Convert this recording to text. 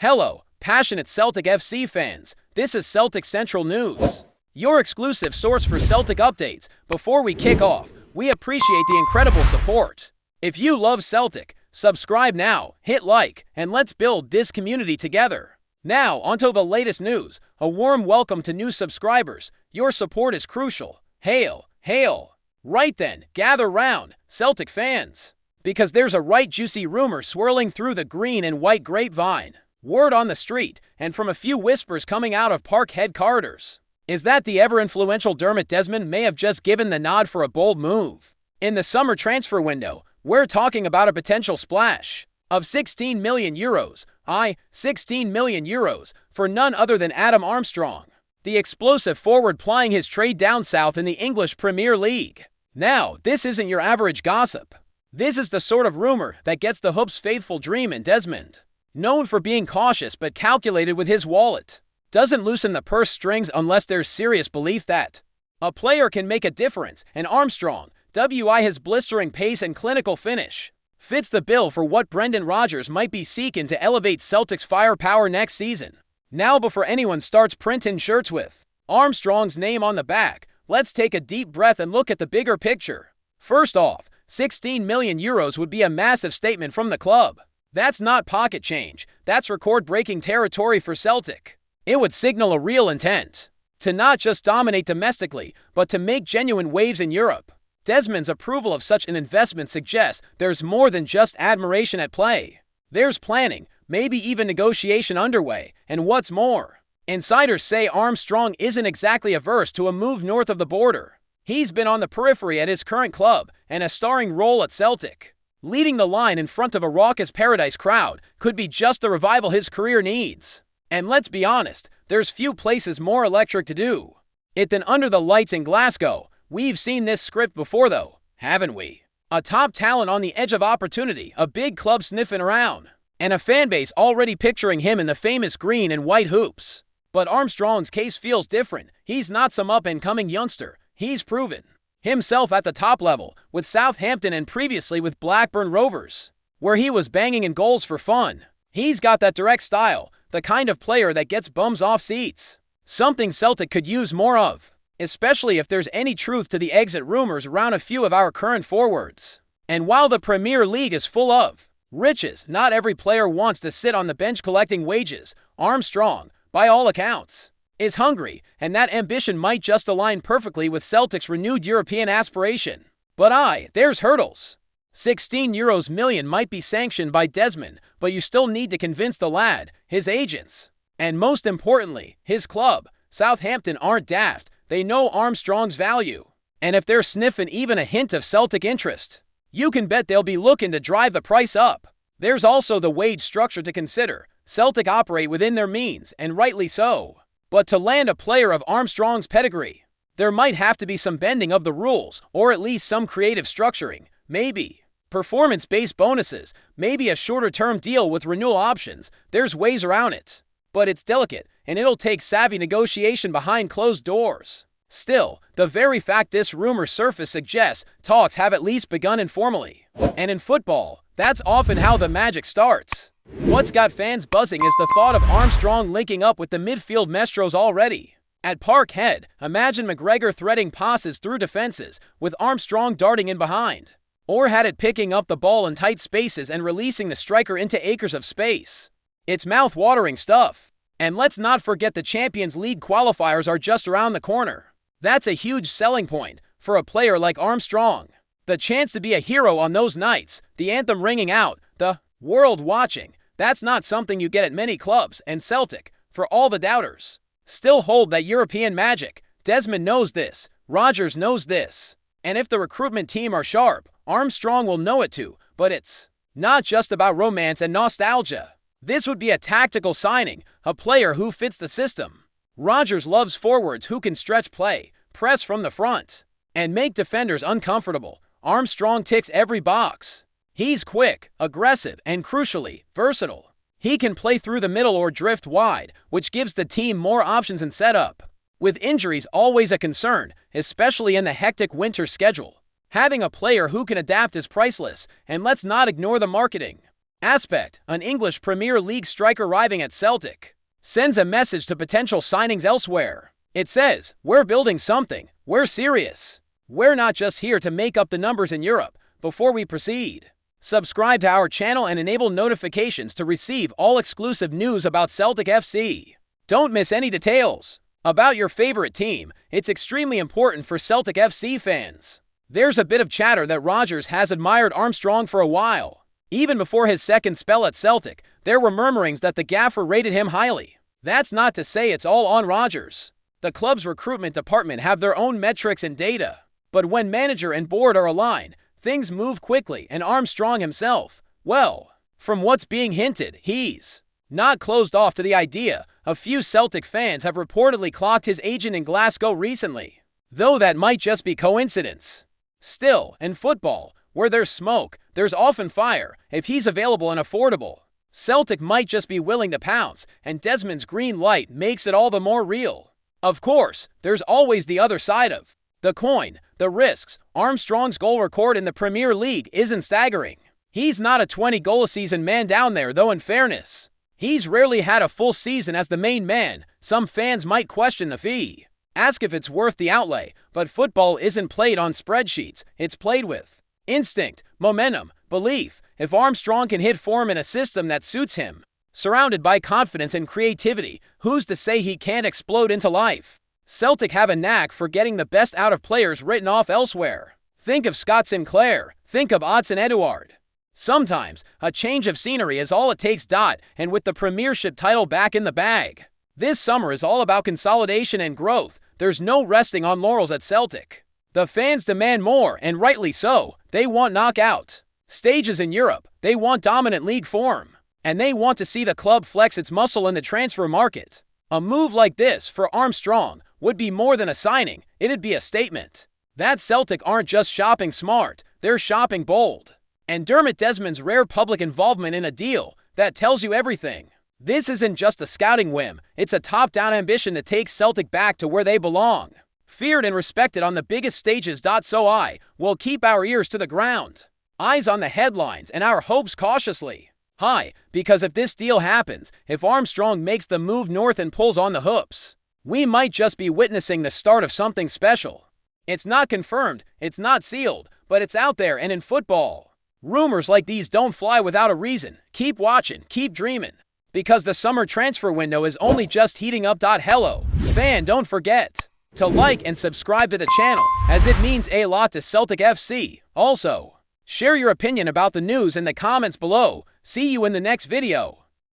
Hello, passionate Celtic FC fans. This is Celtic Central News, your exclusive source for Celtic updates. Before we kick off, we appreciate the incredible support. If you love Celtic, subscribe now, hit like, and let's build this community together. Now, onto the latest news. A warm welcome to new subscribers. Your support is crucial. Hail, hail. Right then, gather round, Celtic fans, because there's a right juicy rumor swirling through the green and white grapevine. Word on the street, and from a few whispers coming out of Parkhead corridors, is that the ever-influential Dermot Desmond may have just given the nod for a bold move. In the summer transfer window, we're talking about a potential splash of €16 million, 16 million euros, for none other than Adam Armstrong, the explosive forward plying his trade down south in the English Premier League. Now, this isn't your average gossip. This is the sort of rumor that gets the Hoops faithful dreaming. Desmond, known for being cautious but calculated with his wallet, doesn't loosen the purse strings unless there's serious belief that a player can make a difference, and Armstrong, his blistering pace and clinical finish, fits the bill for what Brendan Rodgers might be seeking to elevate Celtic's firepower next season. Now, before anyone starts printing shirts with Armstrong's name on the back, let's take a deep breath and look at the bigger picture. First off, €16 million would be a massive statement from the club. That's not pocket change, that's record-breaking territory for Celtic. It would signal a real intent to not just dominate domestically, but to make genuine waves in Europe. Desmond's approval of such an investment suggests there's more than just admiration at play. There's planning, maybe even negotiation underway, and what's more, insiders say Armstrong isn't exactly averse to a move north of the border. He's been on the periphery at his current club, and a starring role at Celtic, leading the line in front of a raucous Paradise crowd, could be just the revival his career needs. And let's be honest, there's few places more electric to do it than under the lights in Glasgow. We've seen this script before though, haven't we? A top talent on the edge of opportunity, a big club sniffing around, and a fanbase already picturing him in the famous green and white hoops. But Armstrong's case feels different. He's not some up-and-coming youngster. He's proven himself at the top level, with Southampton and previously with Blackburn Rovers, where he was banging in goals for fun. He's got that direct style, the kind of player that gets bums off seats. Something Celtic could use more of, especially if there's any truth to the exit rumors around a few of our current forwards. And while the Premier League is full of riches, not every player wants to sit on the bench collecting wages. Armstrong, by all accounts, is hungry, and that ambition might just align perfectly with Celtic's renewed European aspiration. But there's hurdles. €16 million might be sanctioned by Desmond, but you still need to convince the lad, his agents, and most importantly, his club. Southampton aren't daft. They know Armstrong's value. And if they're sniffing even a hint of Celtic interest, you can bet they'll be looking to drive the price up. There's also the wage structure to consider. Celtic operate within their means, and rightly so. But to land a player of Armstrong's pedigree, there might have to be some bending of the rules, or at least some creative structuring. Maybe performance-based bonuses, maybe a shorter-term deal with renewal options. There's ways around it. But it's delicate, and it'll take savvy negotiation behind closed doors. Still, the very fact this rumor surfaced suggests talks have at least begun informally. And in football, that's often how the magic starts. What's got fans buzzing is the thought of Armstrong linking up with the midfield maestros already. At Parkhead, imagine McGregor threading passes through defenses, with Armstrong darting in behind. Or had it picking up the ball in tight spaces and releasing the striker into acres of space. It's mouth-watering stuff. And let's not forget the Champions League qualifiers are just around the corner. That's a huge selling point for a player like Armstrong. The chance to be a hero on those nights, the anthem ringing out, the world watching, that's not something you get at many clubs, and Celtic, for all the doubters, still hold that European magic. Desmond knows this, Rodgers knows this, and if the recruitment team are sharp, Armstrong will know it too. But it's not just about romance and nostalgia. This would be a tactical signing, a player who fits the system. Rodgers loves forwards who can stretch play, press from the front, and make defenders uncomfortable. Armstrong ticks every box. He's quick, aggressive, and crucially, versatile. He can play through the middle or drift wide, which gives the team more options in setup. With injuries always a concern, especially in the hectic winter schedule, having a player who can adapt is priceless, and let's not ignore the marketing. Aspect, an English Premier League striker arriving at Celtic, sends a message to potential signings elsewhere. It says, "We're building something. We're serious. We're not just here to make up the numbers in Europe." Before we proceed, subscribe to our channel and enable notifications to receive all exclusive news about Celtic FC. Don't miss any details about your favorite team. It's extremely important for Celtic FC fans. There's a bit of chatter that Rodgers has admired Armstrong for a while. Even before his second spell at Celtic, there were murmurings that the gaffer rated him highly. That's not to say it's all on Rodgers. The club's recruitment department have their own metrics and data. But when manager and board are aligned, things move quickly, and Armstrong himself, well, from what's being hinted, he's not closed off to the idea. A few Celtic fans have reportedly clocked his agent in Glasgow recently, though that might just be coincidence. Still, in football, where there's smoke, there's often fire. If he's available and affordable, Celtic might just be willing to pounce, and Desmond's green light makes it all the more real. Of course, there's always the other side of the coin, the risks. Armstrong's goal record in the Premier League isn't staggering. He's not a 20-goal-a-season man down there, though in fairness, he's rarely had a full season as the main man. Some fans might question the fee, ask if it's worth the outlay, but football isn't played on spreadsheets. It's played with instinct, momentum, belief. If Armstrong can hit form in a system that suits him, surrounded by confidence and creativity, who's to say he can't explode into life? Celtic have a knack for getting the best out of players written off elsewhere. Think of Scott Sinclair. Think of Odsonne-Édouard. Sometimes, a change of scenery is all it takes. And with the Premiership title back in the bag, this summer is all about consolidation and growth. There's no resting on laurels at Celtic. The fans demand more, and rightly so. They want knockout stages in Europe. They want dominant league form. And they want to see the club flex its muscle in the transfer market. A move like this for Armstrong would be more than a signing. It'd be a statement that Celtic aren't just shopping smart, they're shopping bold. And Dermot Desmond's rare public involvement in a deal that tells you everything. This isn't just a scouting whim, it's a top-down ambition to take Celtic back to where they belong. Feared and respected on the biggest stages. So I will keep our ears to the ground, eyes on the headlines, and our hopes cautiously high, because if this deal happens, if Armstrong makes the move north and pulls on the hoops, we might just be witnessing the start of something special. It's not confirmed, it's not sealed, but it's out there, and in football, rumors like these don't fly without a reason. Keep watching, keep dreaming, because the summer transfer window is only just heating up. Hello, fan, don't forget to like and subscribe to the channel, as it means a lot to Celtic FC. Also, share your opinion about the news in the comments below. See you in the next video.